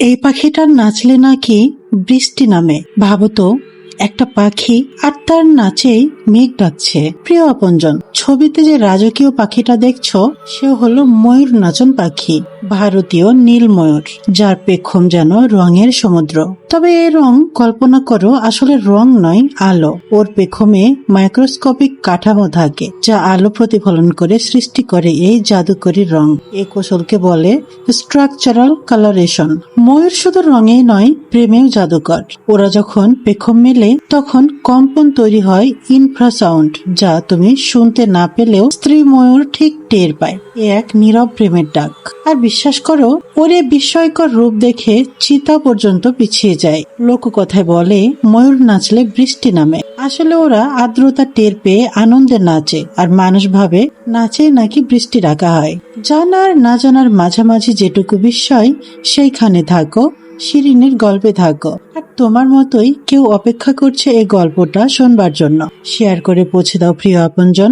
এই পাখিটার নাচলে নাকি বৃষ্টি নামে। ভাবতো, একটা পাখি আর তার নাচেই মেঘ ডাকছে। প্রিয় আপনজন, ছবিতে যে রাজকীয় পাখিটা দেখছো সে হলো ময়ূর নাচন পাখি, ভারতীয় নীল ময়ূর, যার পেখম যেন রঙের সমুদ্র। তবে এই রং কল্পনা করো, আসলে রং নয়, আলো। ওর পেখমে মাইক্রোস্কোপিক কাঠামো থাকে যা আলো প্রতিফলন করে সৃষ্টি করে এই জাদুকরী রং। এই কৌশলকে বলে স্ট্রাকচারাল কালারেশন। ময়ূর শুধু রঙেই নয়, প্রেমেও জাদুকর। ওরা যখন পেখম মেলে তখন কম্পন তৈরি হয়, ইনফ্রাসাউন্ড, যা তুমি শুনতে না পেলেও স্ত্রী ময়ূর ঠিক টের পায়। এ এক নীরব প্রেমের ডাক। আর বিশ্বাস করো, ওরে বিস্ময়কর রূপ দেখে চিতা পর্যন্ত পিছিয়ে যায়। লোককথায় বলে ময়ূর নাচলে বৃষ্টি নামে। আসলে ওরা আর্দ্রতা টের পেয়ে আনন্দে নাচে, আর মানুষ ভাবে নাচে নাকি বৃষ্টি ডাকা হয়। জানার না জানার মাঝামাঝি যেটুকু বিস্ময়, সেইখানে থাকো, শিরিনের গল্পে থাকো। আর তোমার মতোই কেউ অপেক্ষা করছে এই গল্পটা শোনবার জন্য। শেয়ার করে পৌঁছে দাও প্রিয় আপনজন।